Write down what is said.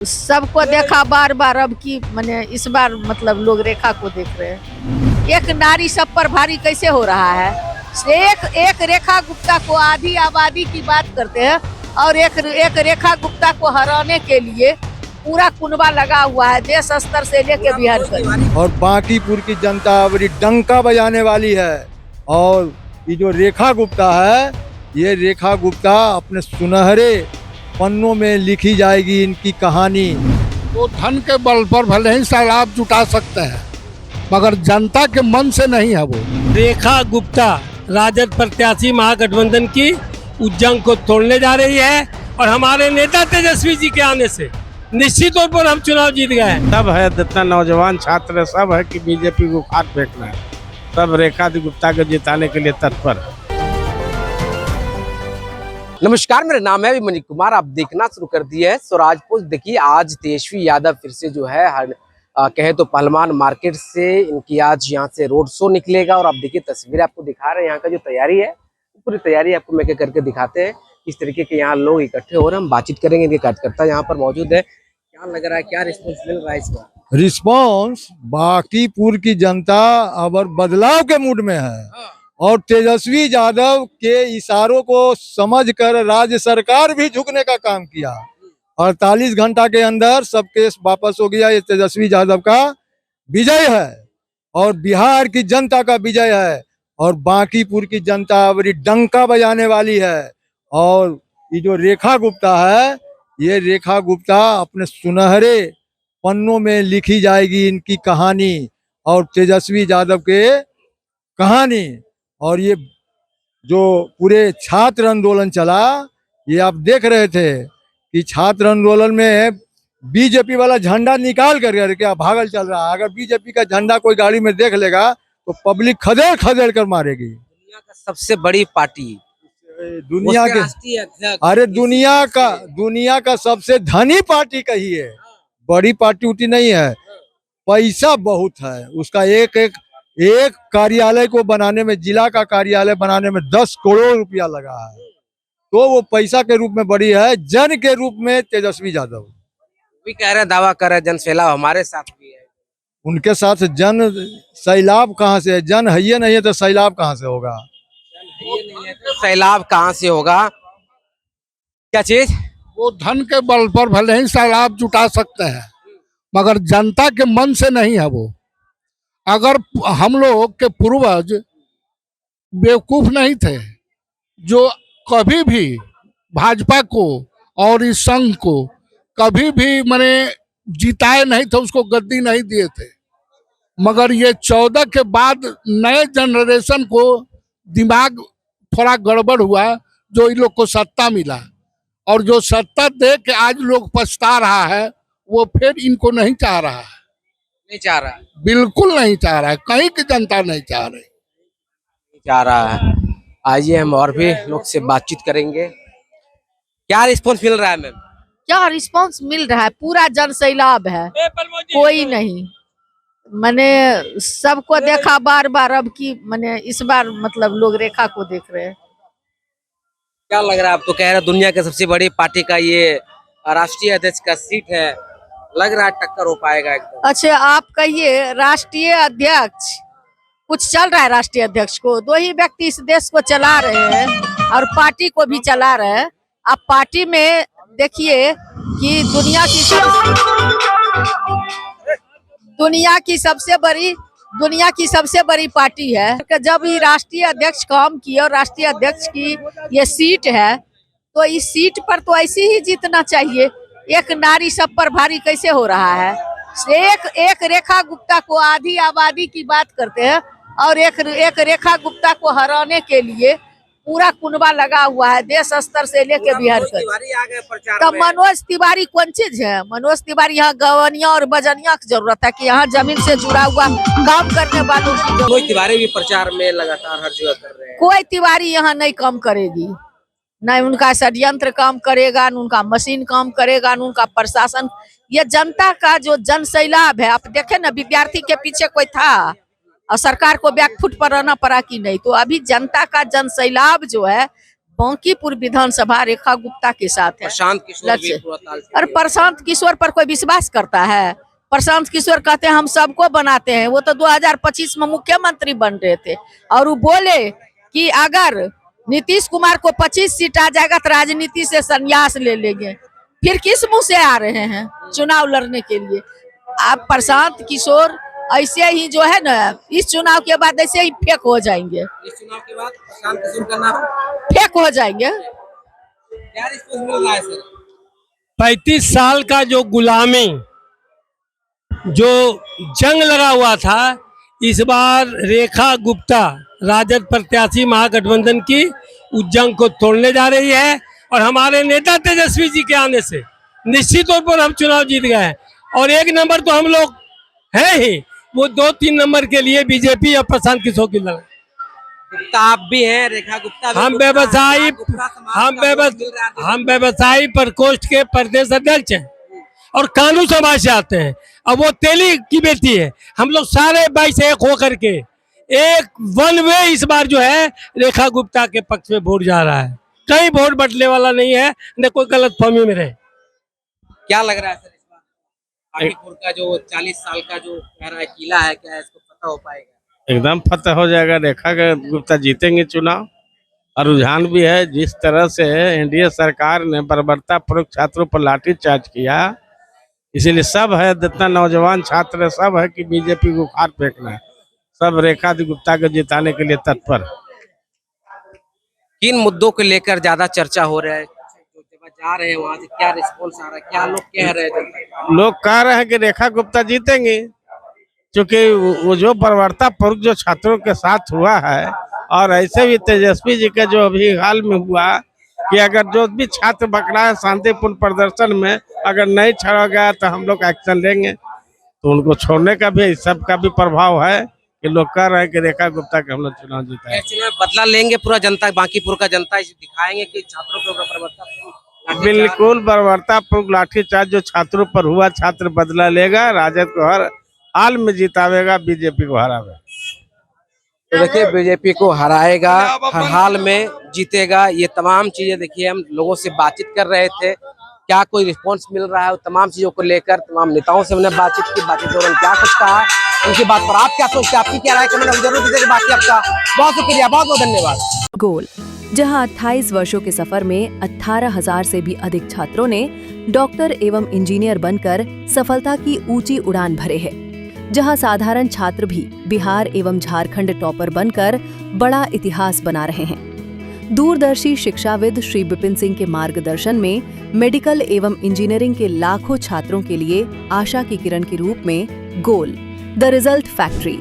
सबको देखा बार बार, अब की मैंने इस बार मतलब लोग रेखा को देख रहे हैं। एक नारी सब पर भारी कैसे हो रहा है। एक रेखा गुप्ता को आधी आबादी की बात करते हैं और एक रेखा गुप्ता को हराने के लिए पूरा कुनबा लगा हुआ है, देश स्तर से लेके बिहार तक। और बांकीपुर की जनता बड़ी डंका बजाने वाली है। और ये जो रेखा गुप्ता है, ये रेखा गुप्ता अपने सुनहरे पन्नों में लिखी जाएगी इनकी कहानी। वो धन के बल पर भले ही सैलाब जुटा सकते हैं, मगर जनता के मन से नहीं है। वो रेखा गुप्ता राजद प्रत्याशी महागठबंधन की उज्जैन को तोड़ने जा रही है और हमारे नेता तेजस्वी जी के आने से निश्चित तौर पर हम चुनाव जीत गए हैं। सब है, जितना नौजवान छात्र सब है कि बीजेपी को खाट फेंकना है। सब रेखा गुप्ता को जिताने के लिए तत्पर है। नमस्कार, मेरा नाम है अभिमन्यु कुमार। आप देखना शुरू कर दिए है स्वराज पोस्ट। देखिए, आज तेजस्वी यादव फिर से जो है कहे तो पहलवान मार्केट से इनकी आज यहाँ से रोड शो निकलेगा। और आप देखिए तस्वीरें आपको दिखा रहे हैं, यहाँ का जो तैयारी है पूरी तैयारी आपको मैं करके दिखाते हैं किस तरीके के यहाँ लोग इकट्ठे हो रहे हैं। हम बातचीत करेंगे, इनके कार्यकर्ता यहाँ पर मौजूद है। क्या लग रहा है, क्या रिस्पॉन्स मिल रहा है इस बार? रिस्पॉन्स बांकीपुर की जनता अब बदलाव के मूड में है और तेजस्वी यादव के इशारों को समझकर राज्य सरकार भी झुकने का काम किया। 48 घंटा के अंदर सब केस वापस हो गया। ये तेजस्वी यादव का विजय है और बिहार की जनता का विजय है। और बांकीपुर की जनता बड़ी डंका बजाने वाली है। और ये जो रेखा गुप्ता है, ये रेखा गुप्ता अपने सुनहरे पन्नों में लिखी जाएगी इनकी कहानी और तेजस्वी यादव के कहानी। और ये जो पूरे छात्र आंदोलन चला, ये आप देख रहे थे कि छात्र आंदोलन में बीजेपी वाला झंडा निकाल कर क्या भागल चल रहा है। अगर बीजेपी का झंडा कोई गाड़ी में देख लेगा तो पब्लिक खदेड़ खदेड़ कर मारेगी। दुनिया का सबसे बड़ी पार्टी, दुनिया के, अरे दुनिया का सबसे धनी पार्टी कही है। बड़ी पार्टी उठी नहीं है, पैसा बहुत है उसका। एक कार्यालय को बनाने में, जिला का कार्यालय बनाने में 10 करोड़ रुपया लगा है। तो वो पैसा के रूप में बड़ी है, जन के रूप में तेजस्वी यादव भी कह रहे, दावा कर रहे जन सैलाब हमारे साथ भी है। उनके साथ जन सैलाब कहाँ से है? जन है ही नहीं है तो सैलाब कहाँ से होगा? सैलाब कहाँ से होगा? क्या चीज? वो धन के बल पर भले ही सैलाब जुटा सकते हैं, मगर जनता के मन से नहीं है। वो अगर हम लोग के पूर्वज बेवकूफ नहीं थे जो कभी भी भाजपा को और इस संघ को कभी भी मैंने जिताए नहीं थे, उसको गद्दी नहीं दिए थे। मगर ये 14 के बाद नए जनरेशन को दिमाग थोड़ा गड़बड़ हुआ, जो इन लोग को सत्ता मिला। और जो सत्ता दे के आज लोग पछता रहा है, वो फिर इनको नहीं चाह रहा है। नहीं चाह रहा है, बिल्कुल नहीं चाह रहा है, कहीं की जनता नहीं चाह रही, नहीं चाह रहा है। आइए हम और भी लोग से बातचीत करेंगे। क्या रिस्पॉन्स मिल रहा है मैम? क्या रिस्पांस मिल रहा है? पूरा जन सैलाब है, कोई नहीं। मैंने सबको देखा बार बार, अब की मैंने इस बार मतलब लोग रेखा को देख रहे हैं। क्या लग रहा है? आप तो कह रहे दुनिया के सबसे बड़ी पार्टी का ये राष्ट्रीय अध्यक्ष का सीट है, लग रहा है टक्कर हो पाएगा एकदम? अच्छा, आप कहिए राष्ट्रीय अध्यक्ष, कुछ चल रहा है राष्ट्रीय अध्यक्ष को? 2 ही व्यक्ति इस देश को चला रहे हैं और पार्टी को भी चला रहे हैं। आप पार्टी में देखिए कि दुनिया की सबसे बड़ी पार्टी है। जब ही राष्ट्रीय अध्यक्ष काम किए और राष्ट्रीय अध्यक्ष की ये सीट है, तो इस सीट पर तो ऐसे ही जीतना चाहिए। एक नारी सब पर भारी कैसे हो रहा है। एक रेखा गुप्ता को आधी आबादी की बात करते हैं और एक रेखा गुप्ता को हराने के लिए पूरा कुनबा लगा हुआ है, देश स्तर से लेके बिहार तक। तो मनोज तिवारी कौन चीज है? मनोज तिवारी यहाँ गवनिया और बजनिया की जरूरत है कि यहाँ जमीन से जुड़ा हुआ काम करने वालों की। मनोज तिवारी भी प्रचार में लगातार हर जगह कर रहे हैं। कोई तिवारी यहाँ नहीं काम करेगी, न उनका षड्यंत्र काम करेगा, न उनका मशीन काम करेगा, न उनका प्रशासन। ये जनता का जो जन सैलाब है, आप देखे ना, विद्यार्थी के पीछे कोई था और सरकार को बैकफुट पर रहना पड़ा कि नहीं। तो अभी जनता का जन सैलाब जो है बांकीपुर विधानसभा रेखा गुप्ता के साथ है। प्रशांत किशोर भी लक्ष्य। पूरा ताल से और प्रशांत किशोर पर कोई विश्वास करता है? प्रशांत किशोर कहते हैं हम सबको बनाते हैं। वो तो 2025 में मुख्यमंत्री बन रहे थे और वो बोले कि अगर नीतीश कुमार को 25 सीट आ जाएगा तो राजनीति से संन्यास ले लेंगे। फिर किस मुंह से आ रहे हैं चुनाव लड़ने के लिए? आप प्रशांत किशोर ऐसे ही जो है ना, इस चुनाव के बाद ऐसे ही फेक हो जाएंगे, इस चुनाव के बाद प्रशांत किशोर का नाम फेक हो जाएंगे। क्या रिस्पॉन्स मिल रहा है सर? 35 साल का जो गुलामी, जो जंग लगा हुआ था, इस बार रेखा गुप्ता राजद प्रत्याशी महागठबंधन की उस जंग को तोड़ने जा रही है और हमारे नेता तेजस्वी जी के आने से निश्चित तौर पर हम चुनाव जीत गए हैं। और 1 नंबर तो हम लोग हैं ही, वो 2-3 नंबर के लिए बीजेपी और प्रशांत किशोर की लड़ाई। गुप्ता आप भी हैं, रेखा गुप्ता भी हम गुप्ता, व्यवसायी गुप्ता समाज का वोट मिल रहा है। हम व्यवसायी प्रकोष्ठ के प्रदेश अध्यक्ष हैं और कानून समाज से आते हैं। अब वो तेली की बेटी है। हम लोग सारे 22 एक होकर के एक वन वे इस बार जो है रेखा गुप्ता के पक्ष में वोट जा रहा है। कहीं वोट बटने वाला नहीं है, न कोई गलत फहमी में रहे। क्या लग रहा है सर इस बार बांकीपुर का जो 40 साल का जो कह रहा है किला है, क्या इसको पता हो पाएगा? एकदम फतह हो जाएगा। रेखा गुप्ता जीतेंगे चुनाव। और रुझान भी है, जिस तरह से एनडीए सरकार ने बर्बरतापूर्वक छात्रों पर लाठीचार्ज किया, इसीलिए सब है, जितना नौजवान छात्र है सब है कि बीजेपी को उखाड़ फेंकना है। सब रेखा गुप्ता को जिताने के लिए तत्पर। किन मुद्दों को लेकर ज्यादा चर्चा हो रहा है? जब जा रहे हैं वहाँ से क्या रिस्पॉन्स आ रहा है, क्या लोग कह रहे हैं? लोग कह रहे हैं कि रेखा गुप्ता जीतेंगे, क्योंकि वो जो बर्बरतापूर्वक जो छात्रों के साथ हुआ है, और ऐसे भी तेजस्वी जी का जो अभी हाल में हुआ कि अगर जो भी छात्र पकड़ा है शांतिपूर्ण प्रदर्शन में, अगर नहीं छोड़ा गया तो हम लोग एक्शन लेंगे। तो उनको छोड़ने का भी सबका भी प्रभाव है कि लोग कह रहे हैं कि रेखा गुप्ता के हम लोग चुनाव जीता है। ऐसे में बदला लेंगे पूरा जनता, बांकीपुर का जनता इसे दिखाएंगे कि छात्रों को बर्बरता। बिल्कुल बर्बरतापूर्वक लाठीचार्ज जो छात्रों पर हुआ, छात्र बदला लेगा। राजद को हर हाल में जितावेगा, बीजेपी को हरावेगा। तो देखिए बीजेपी को हराएगा, हर हाल में जीतेगा। ये तमाम चीजें देखिए हम लोगों से बातचीत कर रहे थे, क्या कोई रिस्पांस मिल रहा है तमाम चीजों को लेकर। तमाम नेताओं से हमने बातचीत की, बातचीत दौरान क्या कुछ कहा उनकी बात पर आप क्या सोचते हैं, आपकी क्या राय कमेंट में जरूर दीजिएगा। बाकी आपका बहुत शुक्रिया, बहुत बहुत धन्यवाद। गोल, जहां 28 वर्षों के सफर में 18,000 से भी अधिक छात्रों ने डॉक्टर एवं इंजीनियर बनकर सफलता की ऊंची उड़ान भरे है, जहां साधारण छात्र भी बिहार एवं झारखंड टॉपर बनकर बड़ा इतिहास बना रहे हैं। दूरदर्शी शिक्षाविद श्री विपिन सिंह के मार्गदर्शन में मेडिकल एवं इंजीनियरिंग के लाखों छात्रों के लिए आशा की किरण के रूप में गोल, द रिजल्ट फैक्ट्री